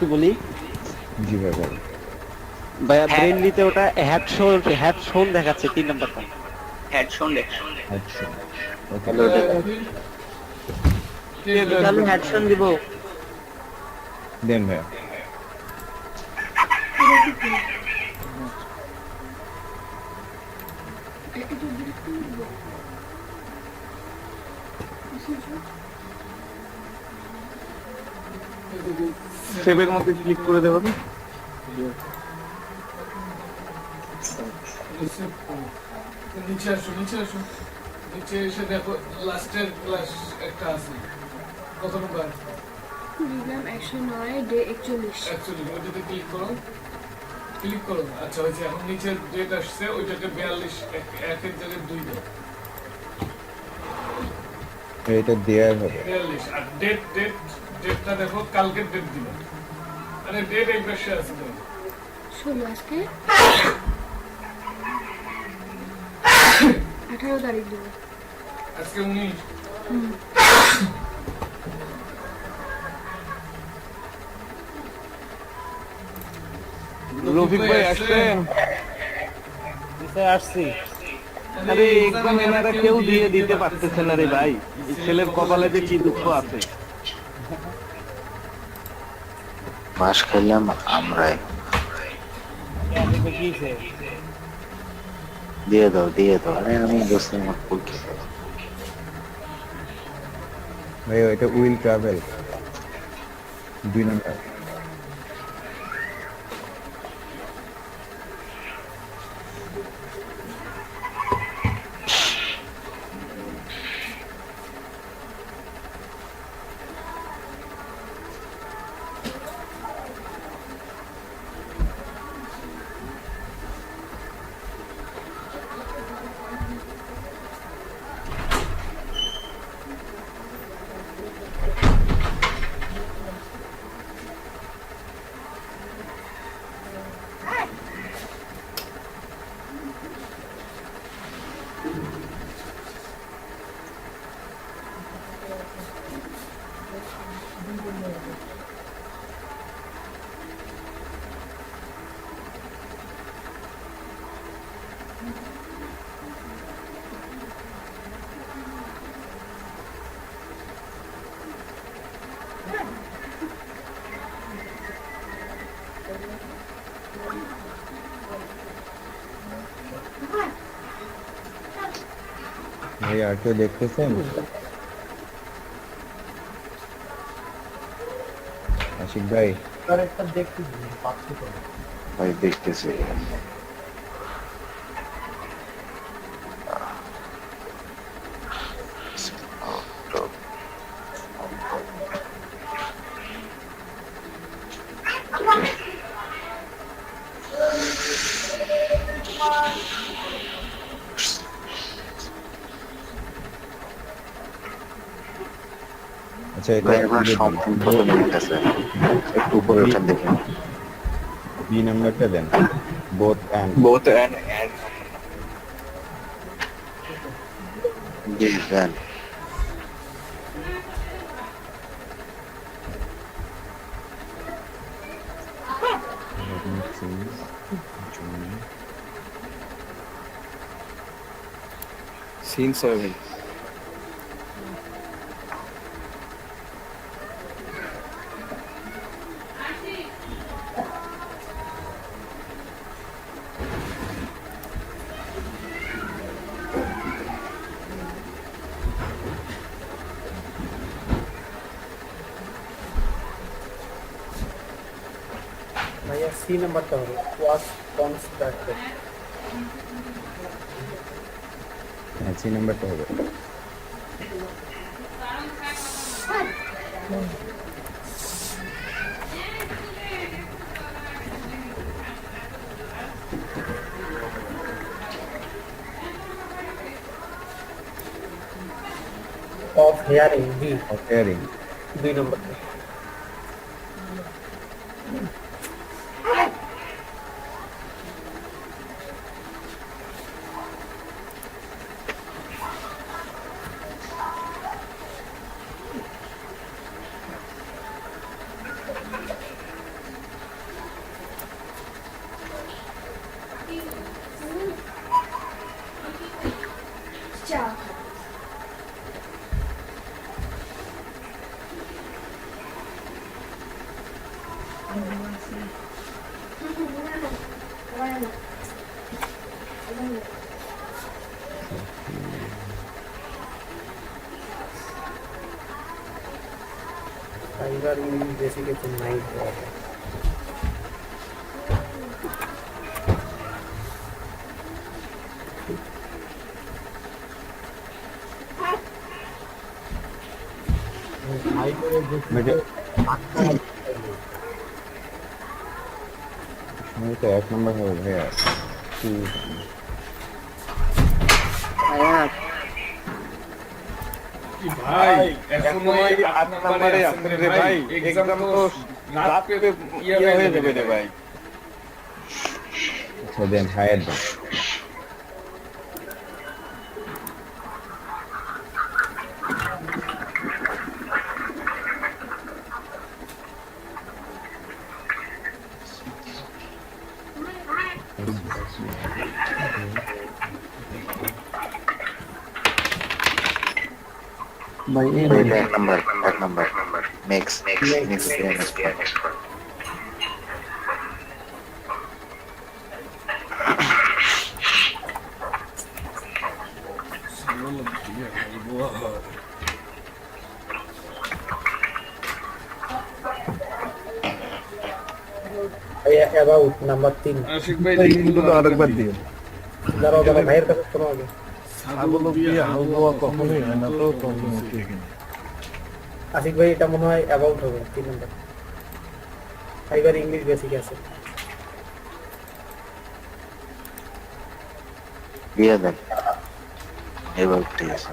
একটু বলি জি ভাই বল। ভাইয়া, হ্যাঁ, ব্রেনলিতে ওটা হ্যাড শোন দেখাচ্ছে 3 নাম্বারটা। হেডফোন দেখা। আচ্ছা ওকে। তাহলে ওটা দাও। তাহলে হেডফোন দিব। দেন ভাইয়া। সেভের মধ্যে ক্লিক করে দেবো তো। নিচে আসো, নিচে আসো, নিচে এসে দেখো লাস্টের ক্লাস একটা আছে। কত নম্বর? দিলাম 109 ডে 41। অ্যাকচুয়ালি ওইটাতে ক্লিক করো, ক্লিক করো। আচ্ছা হয়েছে, এখন নিচে ডেট আসছে, ওইটাকে 42 একের জায়গায় 2 দাও। এটা দেয়ার হবে। 42 আর ডেটটা দেখো, কালকের ডেট দিবা। মানে ডেট এই পাশে আছে দেখো। 16 আজকে 18 তারিখ দেবো। আজকে 19। রফিক ভাই আসছেন? আসছি। আরে এক্সাম এনারা কেউ দিয়ে দিতে পারতেছে না রে ভাই। এই ছেলের কপালে যে কি দুঃখ আছে। বাস খেলাম আমরাই। দিয়ে দাও, দিয়ে দাও। আরে আমি দোস্তের মত বলছি। ভাই এটা উইল ট্রাভেল 2 নাম্বার। ভাই আর কেউ দেখতেছেন? আশিক ভাই ভাই দেখতেছি। আচ্ছা এটা ভাই আপনার সম্পূর্ণ কত মিনিট আছে? একটু উপরে ওঠেন দেখি। বি নাম্বারটা দেন। Both and Both and G দেন। সিন 7। ভাইয়া সি নাম্বারটা হবে ওয়াজ কনস্ট্রাক্টেড। সি নাম্বারটা হবে। অফ হেয়ারিং বি হেয়ারিং 2 নাম্বারটা। टाइगर इंग्लिश बेसिक है चेन्नई का मुझे मुझे तो 1 नंबर हो गया কি ভাই এখন ওই 8 নম্বরে আছে রে ভাই, এক্সাম তো রাত ইয়ে হয়ে যাবে রে ভাই। अच्छा देन हायर देन এক number next about number 3 Ashik ভাই কিন্তু তো আরেকবার দিও। দাঁড়াও দাঁড়াও ভাইয়ের কাছে শোনো আগে ছাগল দিয়ে হাল দেওয়া কখনোই হয় না, তো প্রবলেম হচ্ছে এখানে। আশিক ভাই এটা মনে হয় অ্যাবাউট হবে 3 নম্বর টাইগার ইংলিশ বেসিক আছে দিয়ে দেন এবার ঠিক আছে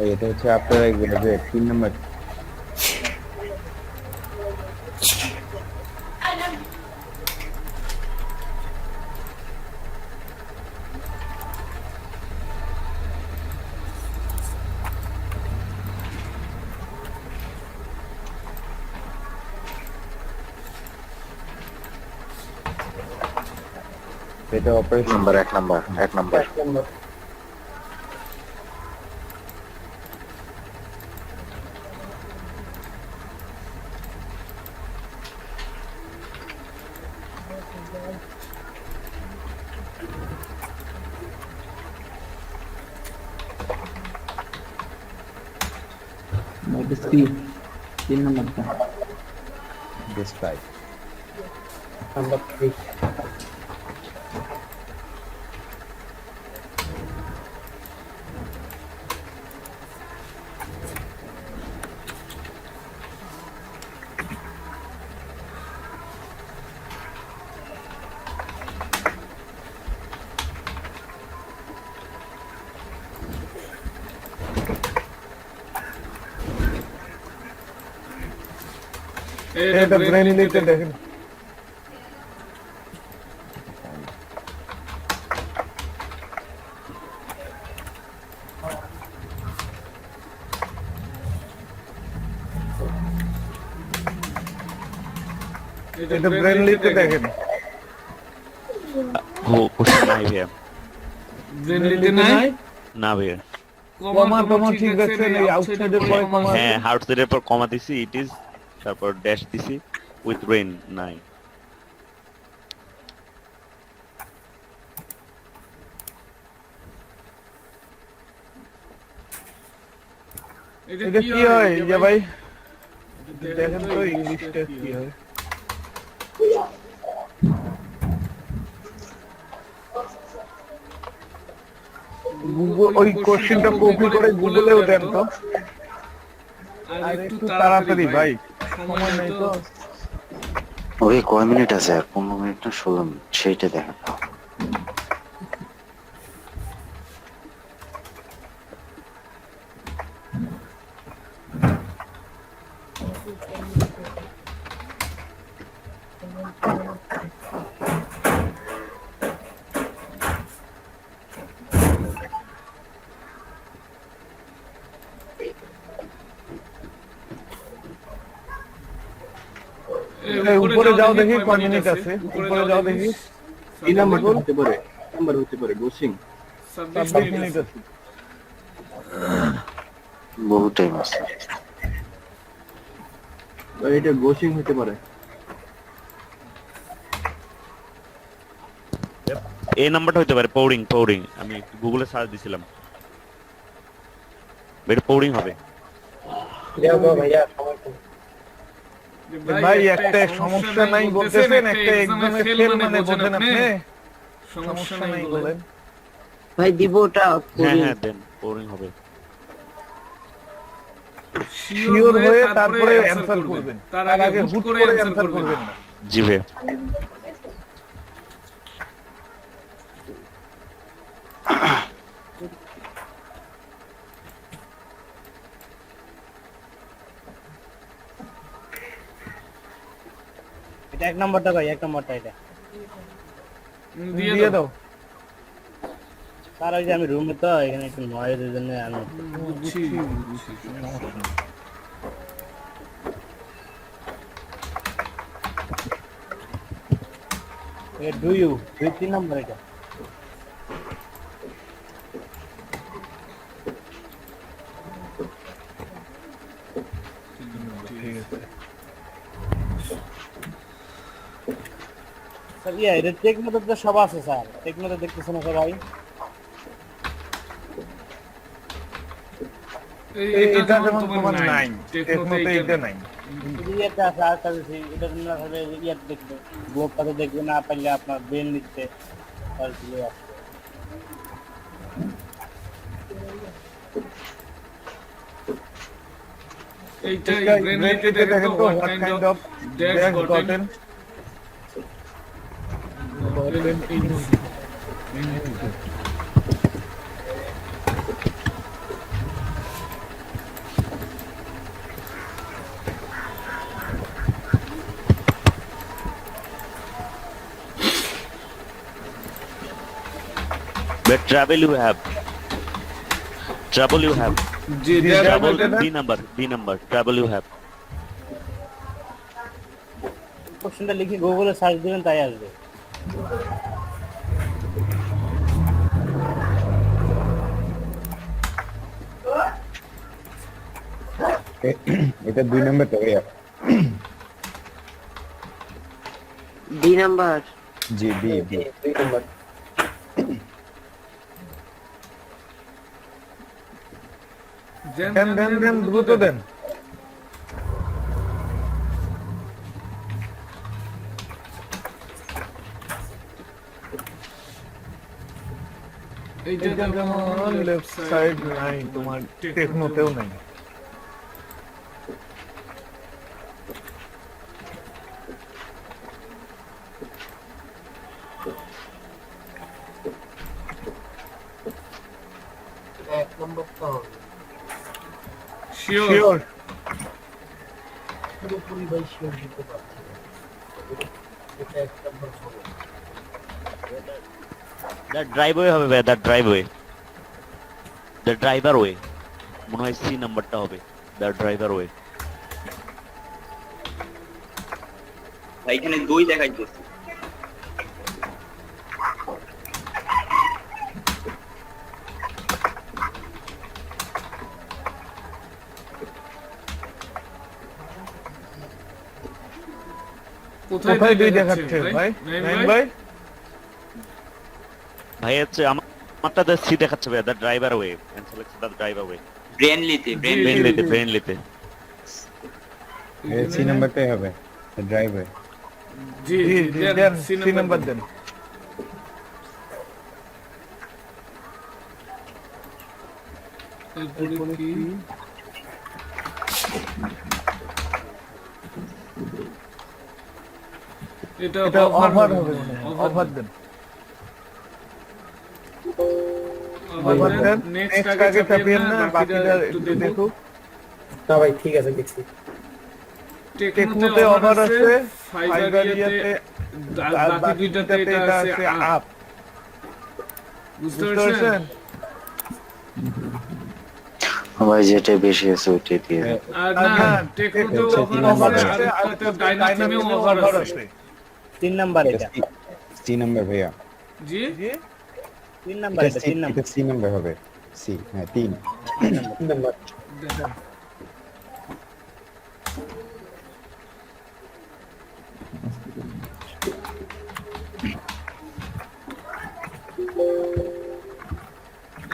भाई এটা হচ্ছে আপনার গ্রাজুয়েট 3 নম্বর এটা অপারেশন এক নাম্বার 1 নম্বর तीन नंबर का ডিসক্রাইব नंबर 3 এটা ব্রেন নিতে দেখেন। এটা ব্রেন নিতে দেখেন। কোশ্চেন নাই ভাইয়া, ব্রেন লিতে নাই না ভাইয়া। কমা টমা ঠিক আছে, এই আউটসাইডের পরে কমা। হ্যাঁ, আউটসাইডের পর কমা দিছি, ইট ইজ, তারপর ড্যাশ দিছি, উইথ রেইন নাই। এটা কি হয় যে ভাই, দেখেন তো ইংলিশটা কি হয়। গুগল ওই কোশ্চেনটা কপি করে গুগলেও দেন তো, আর একটু তাড়াতাড়ি ভাই, সময় নাই তো। ওই কয় মিনিট আছে? 15 মিনিট না 16 মিনিট, সেইটা দেখেন। উপরে যাও দেখি কয় মিনিট আছে, উপরে যাও দেখি। এই নাম্বার হতে পারে, নাম্বার হতে পারে গোসিং। 26 মিনিট আছে। বহু টাইম আছে। এটা গোসিং হতে পারে। এই নাম্বারটা হতে পারে পৌরিং পৌরিং, আমি গুগলে সার্চ দিছিলাম, এটা পৌরিং হবে। যাও গো ভাইয়া, সময় কম। ভাই একটা সমস্যা নাই বলতেছেন, একটা এক্সামে ফেল মানে বোঝেন আপনি? সমস্যা নাই বলেন। ভাই দিব ওটা হ্যাঁ হ্যাঁ দেন, পৌরিং হবে। শিওর হয়ে তারপরে অ্যানসার করবেন, তার আগে হুট করে অ্যানসার করবেন না। জি ভাই। এটা এক নাম্বারটা ভাই, এক নাম্বারটা এটা দিয়ে দাও। স্যার ওই যে আমি রুমে তো এখানে একটু নয়েজের জন্য আমি বুঝছি। ডু ইউ 3 নাম্বার এটা। ঠিক আছে। স্যার এটা টেক মতো তো সব আছে স্যার, টেক মতো দেখতেছেন না সবাই? এটা যেমন তোমার নাই, টেকনোতে এটা নাই। এটা আছে আর কাছে এটা না হলে ইয়ার দেখবে, গ্লোবটাতে দেখবে না পারলে আপনার ব্রেন নিচ্ছে আর কি আছে। এইটাই ব্রেন ব্রেন রেটে রেটে দেখেন দেখেন তো what what kind kind of of dash dash gotten gotten But travel you have. Trouble you have. যে Trouble dash D number. Trouble you have. কোশ্চেনটা লিখে গুগলে সার্চ দিবেন তাই আসবে। এটা 2 নম্বর তো ভাইয়া। D number G B B. 2 number. দেন দ্রুত দেন। এইটা এটা যেমন লেফট সাইড নাই, তোমার টেকনোতেও নাই। এক নম্বর তো হবে। Sure sure. পুরোপুরি ভাই শিওর দিতে পারছি না। এটা এক নম্বর হবে। That driveway হবে ভাই, that driveway. The driver way. মনে হয় সি নাম্বারটা হবে, the driver way. ভাই এখানে 2 দেখাইতেছে। কোথায় দুই দেখাচ্ছে ভাই? নাইম ভাই ভাই হচ্ছে আমারটাতে সি দেখাচ্ছে ভাই, the driver way. And select the driver way. ব্রেনলিতে ব্রেনলিতে। এই সি নাম্বারটাই হবে, ড্রাইভার। জি দেন সি নাম্বার দেন। এরপরে কি এটা এটা ওভার ওভার হবে, ওভার দেন। ওভার দেন। নেক্সট নেক্সট আগে চাপিয়েন না, বাকিটা একটু দেখো। না ভাই ঠিক আছে দেখছি। টেকনোতে ওভার আছে, ফাইবারিয়াতে বাকি দুইটাতে এটা আছে আপ। বুঝতে পারছেন? ভাই যেটা বেশি আছে ওইটাই দিয়ে দেন। আর না টেকনোতেও হচ্ছে অফার তিন আছে নাম্বার আর একটাতে ডাইনামিকেও অফার আছে 3 নাম্বার এটা এটা। সি নাম্বার ভাইয়া। জি 3 নাম্বার এটা 3 নাম্বার। এটা সি নাম্বার হবে। সি, হ্যাঁ 3 নাম্বার দেখেন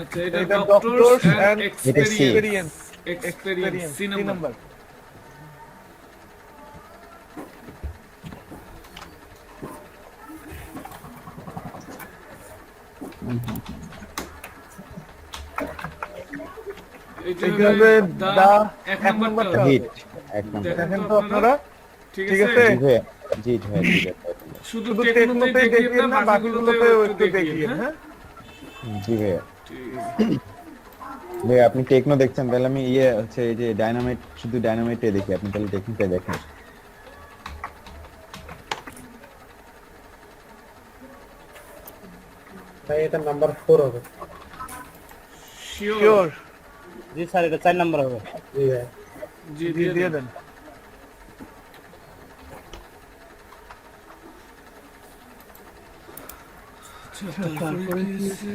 আচ্ছা এটা এটা doctors doctors and and experience experience experience C C number number এইটা এটা হবে হবে দা দা এক এক নাম্বারটা নাম্বারটা হবে। হিট এক নাম্বার। দেখেন তো আপনারা ঠিক ঠিক আছে আছে? জি ভাইয়া, জি ভাইয়া, ঠিক আছে। শুধু শুধু টেকনোতেই টেকনোতেই দেখিয়ে দেখিয়ে না না বাকিগুলোতেও বাকিগুলোতেও একটু একটু দেখিয়ে দেখিয়ে, হ্যাঁ হ্যাঁ? জি ভাইয়া। ঠিক ভাইয়া আপনি টেকনো দেখছেন, তাহলে আমি ইয়ে হচ্ছে এই যে ডাইনামাইট, শুধু ডাইনামাইটে দেখি, আপনি তাহলে টেকনোটা দেখেন। ভাই এটা নাম্বার 4 হবে। শিওর শিওর জি স্যার এটা 4 নাম্বার হবে। জি ভাই জি দিয়ে দিয়ে দেন। তারপরে কি আছে?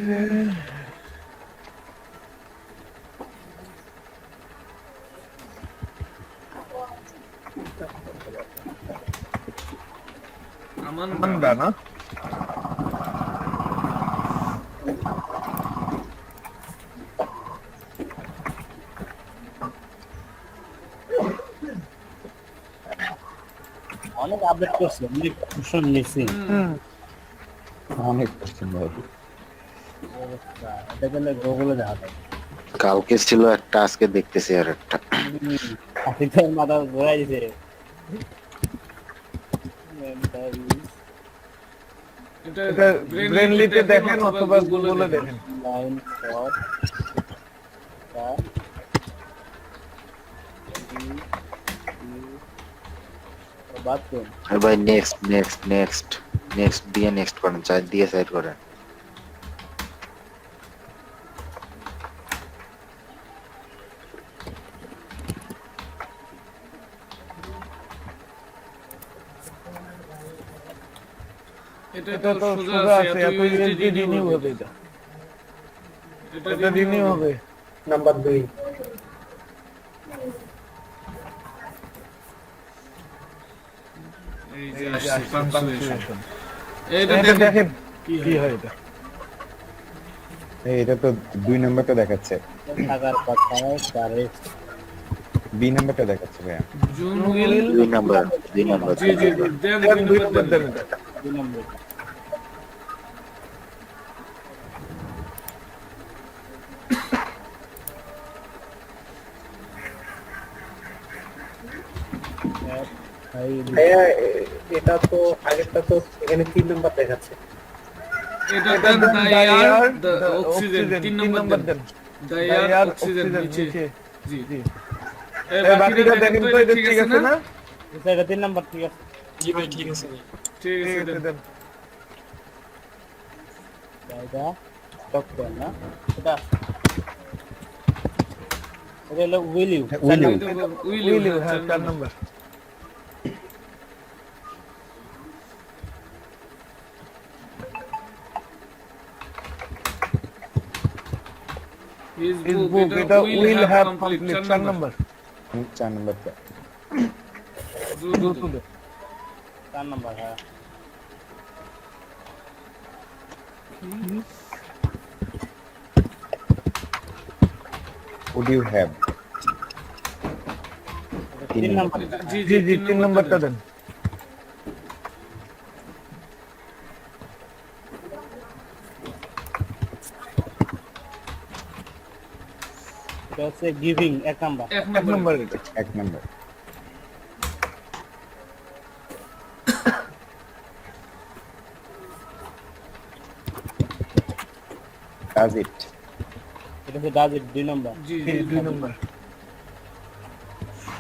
আমান মানবা না অনেক আপডেট করছে, অনেক কুশন নিছি। অনেক কোশ্চেন ভাই। এটা গেলে গুগলে দেখা যায়। কালকে ছিল একটা, আজকে দেখতেছি আর একটা। আফিফের মাথা ঘোরাই দিছে। এটা এটা ব্রেনলিতে দেখেন অথবা গুগলে দেখেন। লাইন ফর বাদ করুন। আর ভাই নেক্সট নেক্সট নেক্সট নেক্সট দিয়ে নেক্সট করেন, চার দিয়ে সাইড করেন। এটা এটা তো তো সোজা সোজা আছে আছে, এত এত ইউএসডি ইউএসডি রিনিউ রিনিউ হবে হবে এটা। এটা এটা রিনিউ হবে। নাম্বার 2 এই যে এই যে আসছে আসছে punctuation। punctuation। এটা এটা দেখেন দেখেন কি কি হয় হয় এটা। এই এটা তো 2 নাম্বারটা দেখাচ্ছে, টাকার কথা তারে বি নাম্বারটা দেখাচ্ছে ভাইয়া। জুন উইল দুই নাম্বার দুই নাম্বার জি জি জি দেন দেন দুই দুই নাম্বার নাম্বার দেন দেন এটা। 2 নম্বর। ভাইয়া এটা তো আগেরটা তো এখানে 3 নাম্বার দেখাচ্ছে। এটা এটা দেন দেন the the air air, the the oxygen oxygen, 3 তিন নাম্বার নাম্বার দেন দেন। The The air air, oxygen oxygen নিচে নিচে। জি জি। এই এই বাকিটা দেখেন তো এটা ঠিক আছে না? এটা 3 নাম্বার ঠিক আছে। ঠিক আছে ঠিক আছে দেন দেন। এটা ডক্টর না এটা এটা হলো will you. Will you. Will will you you, হ্যাঁ 4 number. His His book book এটা এটা will will have have complete complete 4 4 number. Number 4 নাম্বারটা। দ্রুত দে। 4 নাম্বার হ্যাঁ। Would you have? 3 নাম্বার। জি জি জি 3 নাম্বারটা দেন। এটা হচ্ছে গিভিং 1 নাম্বার। 1 1 নাম্বার নাম্বার এটা। 1 নাম্বার। Does it? এটা হচ্ছে ডাজ ইট 2 নাম্বার। জি জি জি 2 নাম্বার।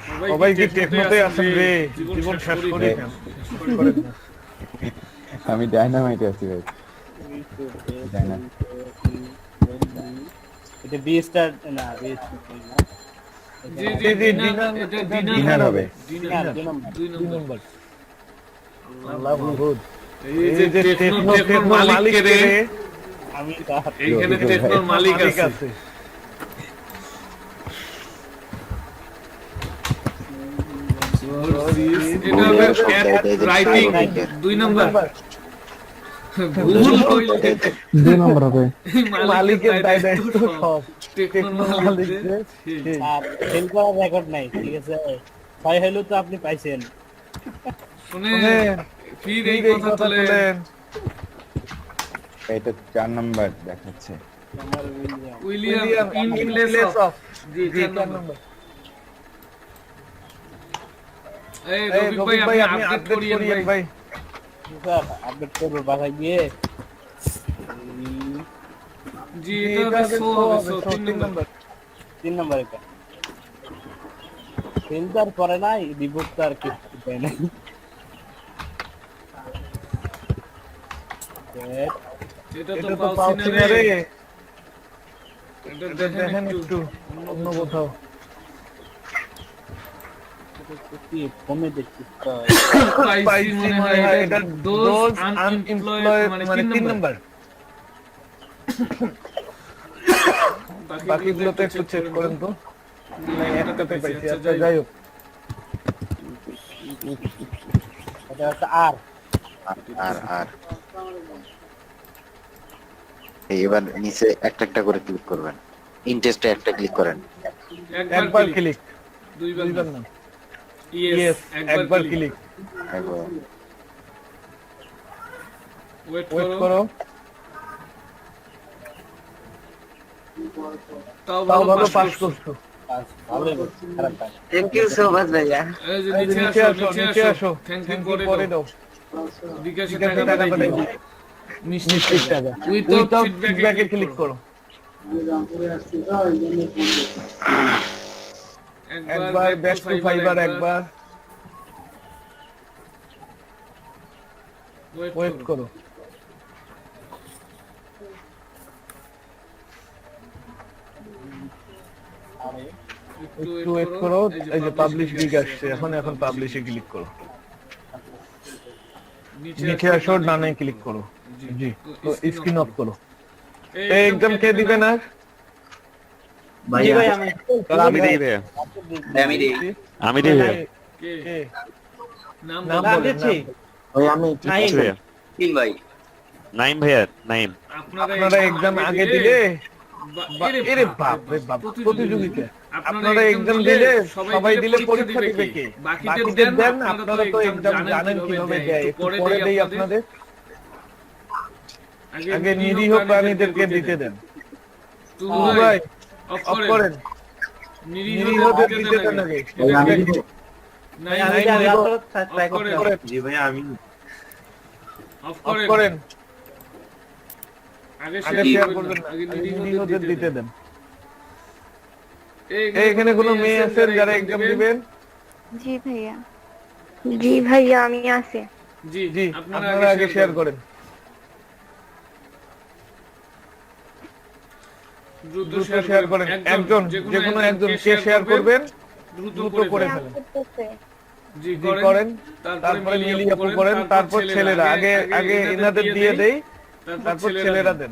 সবাই সবাই কি টেকনোতে আছেন রে? জীবন শেষ করে রে। দেন। করেন না। আমি ডাইনামাইটে আছি ভাই। এটা বি স্টার না বি স্টার না জি জি জি, জি, ডিনার, ডিনার, এটা এটা ডিনার ডিনার হবে। ডিনার 2 নম্বর। 2 2 নম্বর। নম্বর। আল্লাহ মাহবুব। এই যে টেকনোর মালিক কে রে, আমি স্যার এইখানে রফিকুল ভাই। টেকনোর মালিক আছে। এটা হবে cat writing 2 নম্বর। ভুল হইলে 2 নম্বর হবে। মালিকের মালিকের দায় দায় দায়িত্ব দায়িত্ব সব। সব। টেকনোর মালিকদের ঠিক। আর ফেল করার রেকর্ড নাই, ঠিক আছে? 6 হইলেও তো আপনি পাইছেন। শুনে শুনেন, ফির এই এই কথা কথা তোলেন। তোলেন। এটা 4 নাম্বার দেখাচ্ছে। আমার William William in in place place of. of। জি জি, 4 4 নম্বর। নম্বর। এই এই রফিক রফিক ভাই ভাই, আপনি আপনি আপডেট আপডেট করিয়েন করিয়েন ভাই। ভাই। স্যার আপডেট করবো বাসায় গিয়ে। জি জি, এটা এটা হবে হবে সো show হবে হবে, সো show 3 3 নম্বর। নম্বর। 3 নম্বর এটা ফিল্টার করে নাই, রিপোর্ট আর কি দেয় নাই। এটা এটা তো তো পাউছি পাচ্ছি না না রে। রে। এটা এটা দেখেন একটু অন্য কোথাও। কি ফোনে দেখছি তো। পাইছি মনে হয় এটা দোজ those আনএমপ্লয়েড unemployed মানে মানে 3 3 নম্বর। নাম্বার। বাকিগুলোতে একটু চেক করেন তো। নাই, একটাতে পাইছি। আচ্ছা, যাই হোক। এটা হচ্ছে আর আর এবার নিচে একটা একটা করে ক্লিক করবেন। ইন্টারেস্টে একটা ক্লিক করেন। একবার ক্লিক, দুইবার দুইবার না। না। ইয়েস ইয়েস, একবার ক্লিক। একবার ওয়েট ওয়েট করো। করো। তাও তাও ভালো ভালো পাস পাস করছো। করছো। ভালোই বলছি, খারাপ না। থ্যাংক ইউ সো মাচ ভাইয়া। এই যে এই যে নিচে আসো, নিচে আসো। থ্যাংক থ্যাংক ইউ ইউ পরে পরে দাও। দাও। বিকাশে ঠিক আছে, টাকা টাকা পাঠাই পাঠাই দিও। দিও। মিষ্টি নিশ্চিত টাকা। উইথআউট উইথআউট ফিডব্যাকে ফিডব্যাকে ক্লিক ক্লিক করো। করো। একবার ব্যাক টু ফাইবার একবার। ওয়েট করো। একটু ওয়েট করো। এই যে পাবলিশ গিগ আসছে, এখন পাবলিশে ক্লিক করো। নিচে আসো, ডানে ক্লিক করো। জি, তো স্ক্রিন অফ করো। এই এক্সাম কে দিবে না? জি ভাই আমি আমি দিই ভাইয়া। আমি দিই। আমি দিই ভাইয়া। কে নাম নাম বলো। বলেছি। আচ্ছা ভাইয়া। তিন ভাই। নাইম ভাইয়া, নাইম। আপনারা এক্সাম আগে দিলে এরে বাপ রে বাপ, প্রতিযোগিতা। আপনারা এক্সাম দিলে সবাই দিলে পরীক্ষা দিবে কে? বাকিদের দেন, আপনারা তো এক্সাম জানেন কিভাবে দেয়। একটু পরে দেই আপনাদের। আগে নিরীহ প্রাণীদেরকে দিতে দেন। তুই ভাই অফ অফ করেন। নিরীহদের দিতে দেন আগে। নাই আমি ট্রাই করতে জি ভাই, আমি অফ অফ করেন। করেন। আগে আগে শেয়ার শেয়ার করবেন করবেন না। না, আগে আগে নিরীহদের নিরীহদের দিতে দিতে দেন। দেন। এখানে কোনো মেয়ে আছেন যারা এক্সাম দিবেন? জি ভাইয়া। জি ভাইয়া আমি আছি। জি জি, আপনারা আপনারা আগে শেয়ার করেন। দ্রুত দ্রুত শেয়ার করেন। একজন, যে কোনো একজন কে শেয়ার করবেন, দ্রুত করে ফেলেন। জি জি করেন। তারপরে মিলি আপু করেন, তারপর ছেলেরা। আগে এনাদের দিয়ে দেই, তারপর ছেলেরা দেন।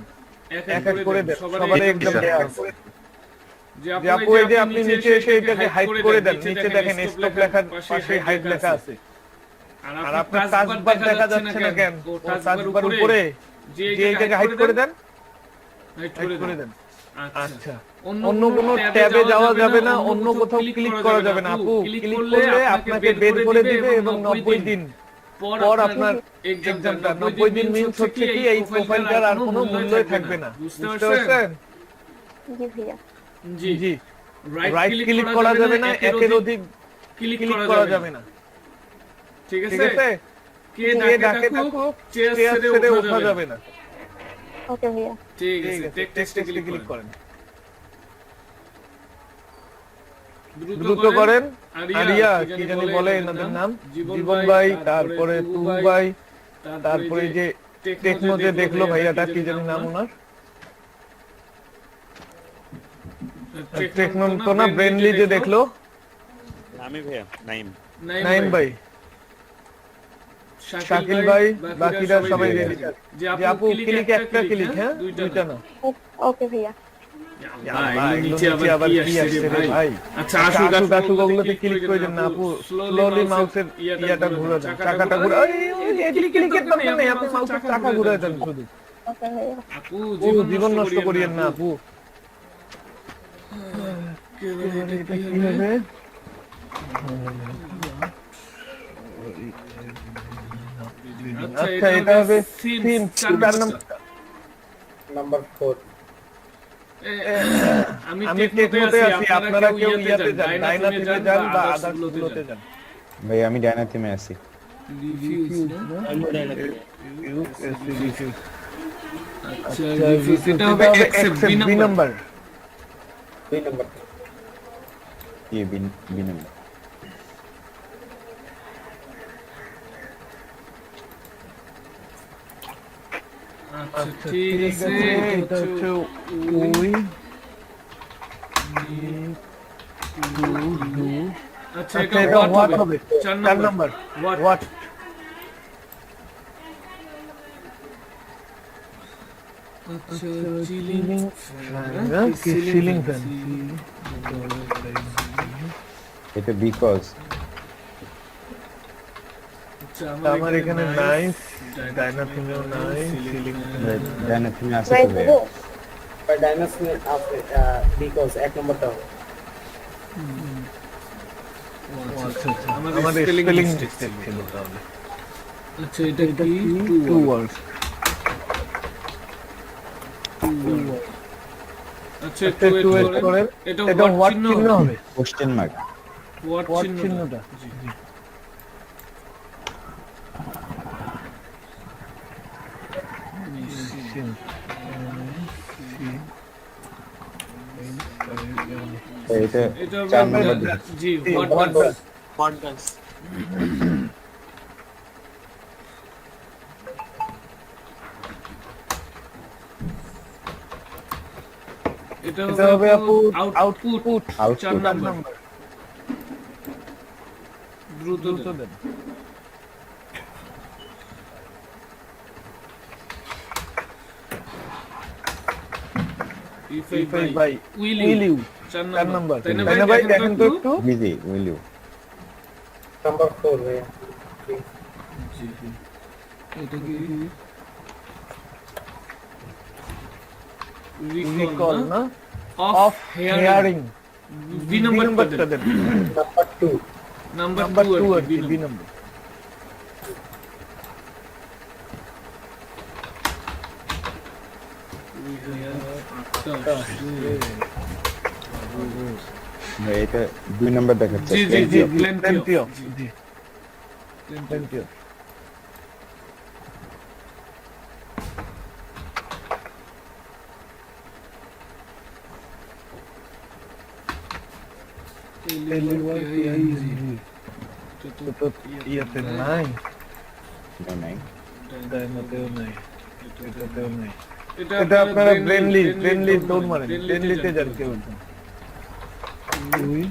এক এক করে দেন। সবার এক্সাম দেয়া আছে। যে আপু, এই যে আপনি নিচে এসে এটাকে হাইড করে দেন। নিচে দেখেন স্টপ লেখার পাশে হাইড লেখা আছে। আর আপনার টাস্কবার দেখা যাচ্ছে না কেন? টাস্কবার উপরে যে এইটাকে হাইড করে দেন, হাইড করে দেন। আচ্ছা, অন্য কোনো ট্যাবে যাওয়া যাবে না, অন্য কোথাও ক্লিক করা যাবে না। আপু, ক্লিক করলে আপনাকে বের করে দিবে এবং 90 দিন পর আপনার এক্সামটা। 90 দিন মিন্স হচ্ছে কি, এই প্রোফাইলটার আর কোনো মূল্যই থাকবে না। বুঝতে পারছেন? জি ভাইয়া। জি জি, রাইট ক্লিক করা যাবে না, একের অধিক ক্লিক করা যাবে না। ঠিক ঠিক আছে? আছে? কে কে ডাকে ডাকে থাকুক, থাকুক, চেয়ার চেয়ার ছেড়ে ছেড়ে ওঠা ওঠা যাবে যাবে না। না। ওকে ভাইয়া। ঠিক ঠিক আছে, আছে, টেক টেক্সটে টেক্সটে ক্লিক ক্লিক করেন। করেন। দ্রুত দ্রুত করেন। আরিয়া আরিয়া কি জানি বলে এনাদের নাম, জীবন ভাই, তারপরে তু ভাই, তারপরে যে টেকনোতে দেখলো ভাইয়াটা, কি জানি নাম ওনার। টেকনো তো না, ব্রেনলি যে দেখলো। আমি ভাইয়া নাইম। নাইম ভাই, শাকিল ভাই, বাকিরা সবাই রেডি। যে আপু ক্লিক একটা ক্লিক, হ্যাঁ দুইটা না। ওকে ভাইয়া। নিচে আবার কি আসছে রে ভাই? আচ্ছা আসুক ওগুলোতে ক্লিক করে দেন না আপু, স্লোলি মাউসের ইয়াটা ঘুরে দেন, চাকাটা ঘুরে। এই ক্লিকের দরকার নেই, আপনি মাউসের চাকা ঘুরে দেন শুধু। ওকে ভাইয়া। আপু জীবন নষ্ট করিয়েন না আপু। এটা কি হবে? আচ্ছা এটা হবে সিম 4 নাম্বার 4। আমি টেকনোতে আছি, আপনারা কেউ ইয়াতে যান, ডাইনাতে যান বা আদার্স গুলোতে যান। ভাই আমি ডায়না টিমে আছি। আচ্ছা এটা হবে accept বি নাম্বার। দুই নাম্বার। কি বি নাম্বার? আচ্ছা ঠিক আছে, এটা হচ্ছে ওই আচ্ছা এটা এটা হোয়াট হোয়াট হবে? 4 নাম্বার হোয়াট। আচ্ছা চিলিং কি সিলিং ফ্যান? এটা বিকজ আচ্ছা আমার এখানে নাই, ডাইনাথিনেও নাই, সিলিং ডাইনাথিনে আছে ভাই তো ভাই। দেবো? বাই ডাইনাথিনে আছে বিকজ এক নম্বরটা হবে। আচ্ছা আচ্ছা আমাদের স্পেলিং মিস্টেক ছিল তাহলে। আচ্ছা এটা কি টু ওয়ার্ডস। আচ্ছা একটু ওয়েট করেন, এটা হোয়াট চিহ্ন হবে, কোশ্চেন মার্ক। হোয়াট চিহ্নটা এটা এটা 4 নম্বর জি হোয়াট ডাস এটা হবে আপু আউটপুট 4 নাম্বার। দ্রুত দেন। If I buy will you 4 number. তাই না ভাই, দেখেন তো একটু। জি জি উইল ইউ। নাম্বার 4 ভাইয়া। জি জি এটা কি রিকল না অফ হিয়ারিং বি নাম্বারটা দেন। নাম্বার 2 আর কি বি নাম্বার। এটা 2 নম্বর দেখাচ্ছে। জি জি জি প্লেন্টিও জি প্লেন্টিও। ইয়াতে নাই, নাই ডাইনাতেও নাই, এটাতেও নাই। এটা আপনারা ব্রেনলি দৌড় মারেন, ব্রেনলিতে যান কেউ। দুই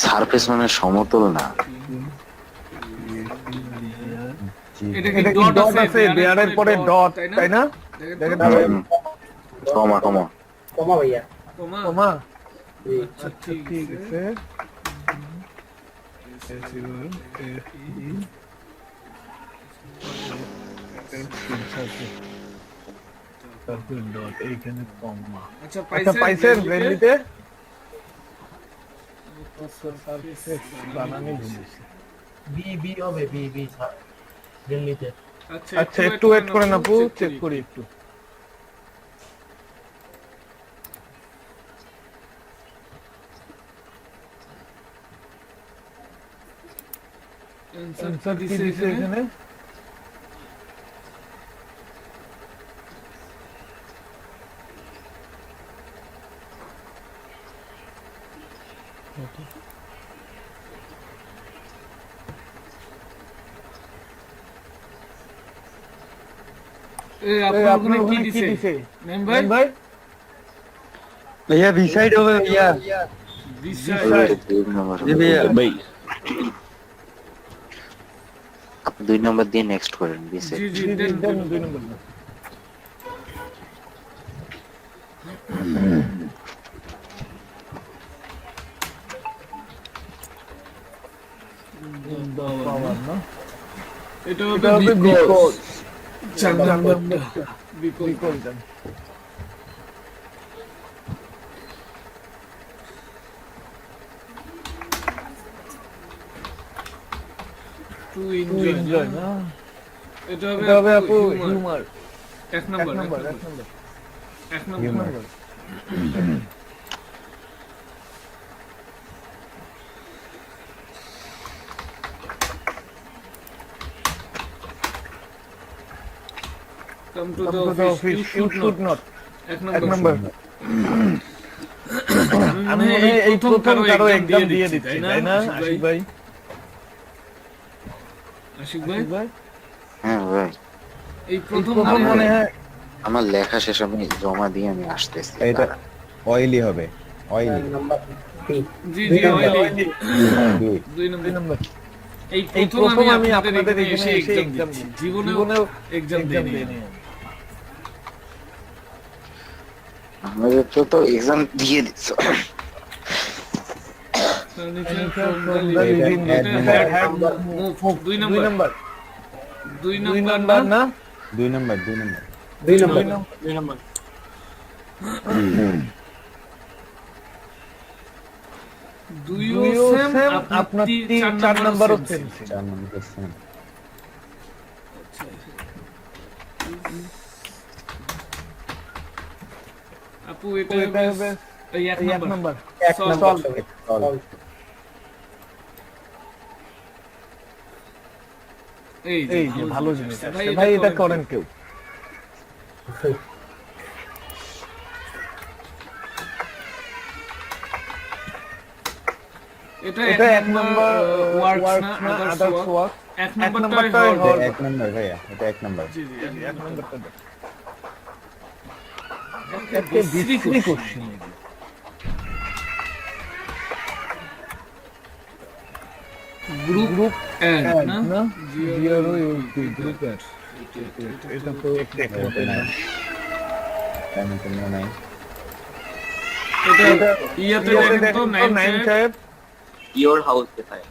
সারফেস মানে সমতল না। এটা কি ডট আছে, দেয়ারের পরে ডট, তাই না? দেখেন কমা কমা কমা ভাইয়া, কমা। আচ্ছা ঠিক আছে। তারপর ডট, এইখানে কমা। আচ্ছা আচ্ছা পাইছেন ব্রেনলিতে? বানানি ভুলেছি। বি হবে, বি ব্রেনলিতে। আচ্ছা একটু ওয়েট করেন আপু, চেক করি একটু। অ্যানসার কি দিছে এখানে? আপনার ওখানে কি দিছে নাইম ভাই? भैया बी साइड हो गए भैया বিশাল। 2 নম্বর जी भैया ভাই আপনি 2 নম্বর দিয়ে নেক্সট করেন বিসে জি জি দেন দেন। 2 নম্বর না। পাওয়ার না, এটা এটা হবে হবে বিকজ বিকজ 4 নাম্বারটা because because to to enjoy enjoy না, এটা এটা হবে আপু humour humour. 1 number 1 1 number, number 1 number, 1 number. Humour. Come to Come the to the office. office, You you should should not. not. 1 1 number. নম্বর। আমি মনে হয় এই প্রথম কারো এক্সাম দিয়ে দিচ্ছি, তাই না আশিক ভাই? আশিক ভাই, আশিক ভাই, হ্যাঁ ভাই এই প্রথম প্রথম মনে হয় আমার লেখা শেষ আমি জমা দিয়ে আমি আসতেছি এটা অয়েলি হবে, অয়েলি। জি জি ওইলি 2 2 নাম্বার। নম্বর। এই এই প্রথম আমি আপনাদের আপনাদের এখানে এসে এসে এক্সাম এক্সাম দিচ্ছি। দিচ্ছি। জীবনেও এক্সাম দেইনি। আমাদের তো এক্সাম দিয়ে দিছো Furniture Furniture from the from the living living room. room. এটা Had move 2 2 নাম্বার। নম্বর, 2 2 নাম্বার নম্বর না? না, 2 নম্বর, 2 নম্বর। 2 নম্বর। 2 নম্বর। দুইও দুইও সেম, সেম, আপনার আপনার 4 4 নাম্বারও নম্বরও সেম। সেম। 4 নম্বর সেম। আপু এটা এটা হবে এই 1 1 নাম্বার। নম্বর। Solve. Solve. এই এই যে ভালো জিনিস আসছে। আসছে। ভাই এটা করেন কেউ। এটা এটা 1 1 নম্বর ওয়ার্কস না, না, আদার্স others ওয়ার্ক। work। 1 এক নাম্বারটাই নাম্বারটাই হল। হল। 1 নম্বর ভাইয়া, এটা 1 নম্বর। জি জি 1 নম্বরটা দেন। একটা বিশ্রী কোশ্চেন। গ্রুপ এন্ড না? না, জিরো ইউপি গ্রুপ এর। এটা তো এটা নাই। আমি তো মনে নাই। এটা ইয়াতে দেখেন তো 9 9 সাহেব। সাহেব। ইওর হাউস কোথায়?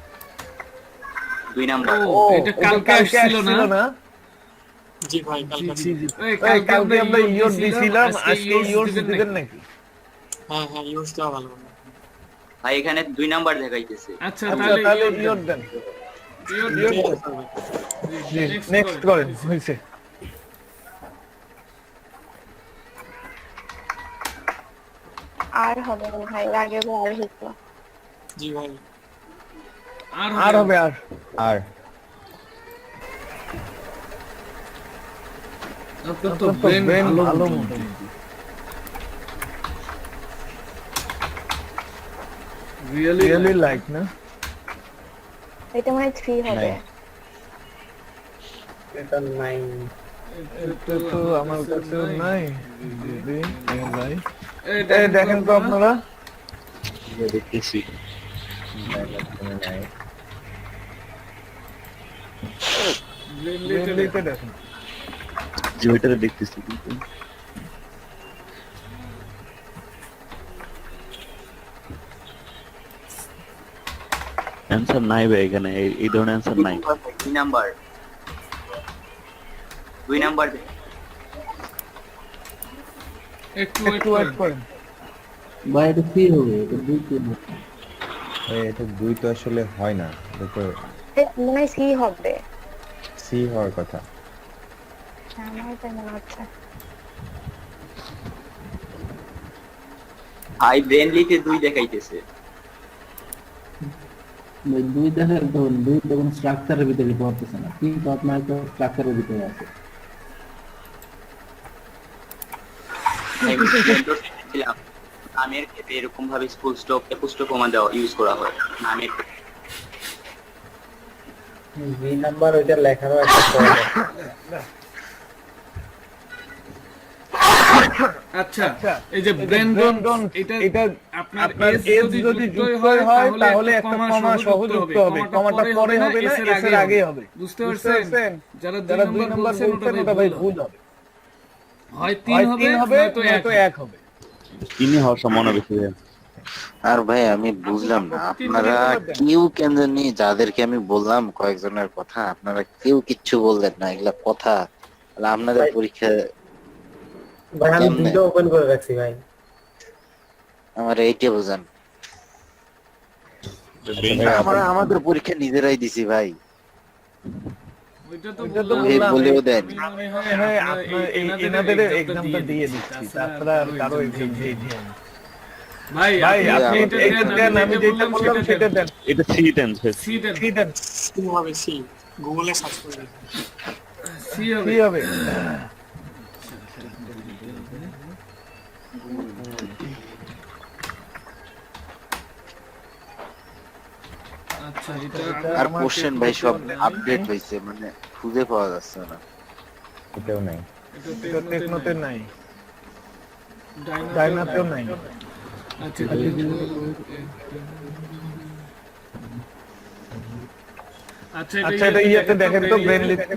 2 নাম্বার। ও এটা কালকে আসছিল না? জি ভাই কালকে। এই এই কালকে আমরা ইয়োর দিছিলাম, আজকে আজকে ইয়োর দিবেন নাকি? হ্যাঁ হ্যাঁ ইউজ দেওয়া ভালো। ভাই এখানে 2 নাম্বার দেখাইতেছে। আচ্ছা আচ্ছা তাহলে তাহলে ইয়োর দেন। ইয়োর জি নেক্সট করেন, হইছে। আর হবে না ভাই, আগে আর হইতো। জি ভাই। আর হবে আর। আর আপনার তো তো ব্রেন ব্রেন ভালো ভালো মোটামুটি। মোটামুটি। রিয়েলি রিয়েলি লাইক না, এটা মানে 3 হবে। নাই। এটা তো আমার কাছেও নাই। যদি ভাই এই এই দেখেন তো আপনারা, দেখতেছি নাই। রিয়েলিতে দেখেন। যে ওইটাতে দেখতেছি কিন্তু অ্যান্সার নাই ভাই এখানে, এই ধরনের অ্যান্সার নাই। 2 নাম্বার। 2 নাম্বার। একটু একটু ওয়েট করেন। এটা 2 তো আসলে হয় না, এটা তো মনে হয় সি হবে। সি হওয়ার কথা। আমার তাই মনে হচ্ছে। ভাই ব্রেনলিতে 2 দেখাইতেছে। 2 দেখা তো 2 তো কোনো স্ট্রাকচারের ভিতরে পড়তেছে না, কিন্তু আপনার তো স্ট্রাকচারের ভিতরে আছে। আমি মেন্টর ছিলাম। নামের ক্ষেত্রে এরকম ভাবে ফুল স্টপ কমা দেওয়া ইউজ করা হয় নামের ক্ষেত্রে। বি নাম্বার ওইটা লেখারও একটা পয়েন্ট। আচ্ছা এই যে ব্রেন্ডন এটা আপনার এস যদি যুক্ত হয় তাহলে একটা কমা সহ যুক্ত হবে, কমাটা পরে হবে না, এস এর আগে হবে। বুঝতে পারছেন? যারা 2 নাম্বার বলছেন ওটা ভাই ভুল হবে, হয় 3 হবে নয়তো 1 হবে। 3 হওয়ার সম্ভাবনা বেশি। আর ভাই আমি বুঝলাম না, আপনারা কেউ কেন জানি, যাদেরকে আমি বললাম কয়েকজনের কথা, আপনারা কেউ কিচ্ছু বললেন না এগুলা কথা। তাহলে আপনাদের পরীক্ষা ভাই আমি ভিডিও ওপেন করে রাখছি ভাই। আমার এইটা বোঝান। আমরা আমাদের পরীক্ষা নিজেরাই দিছি ভাই, ওইটা তো বলেও দেন। হ্যাঁ আপনার এনাদের एग्जामটা দিয়ে দিচ্ছি, তাছাড়া কারো এক্সাম দিয়ে দিই ভাই। আপনি এটা দেন, আমি যেটা বললাম সেটা দেন। এটা সি দেন, সি দেন কিভাবে সি গুগলে সার্চ করে সি হবে। আচ্ছা এটা আর কোশ্চেন ভাই সব আপডেট হইছে, মানে খুঁজে পাওয়া যাচ্ছে না। এটাও নাই, এটা টেকনোতে নাই, ডাইনাতেও নাই। আচ্ছা আচ্ছা এটা ইয়াতে দেখেন তো ব্রেন লিস্ট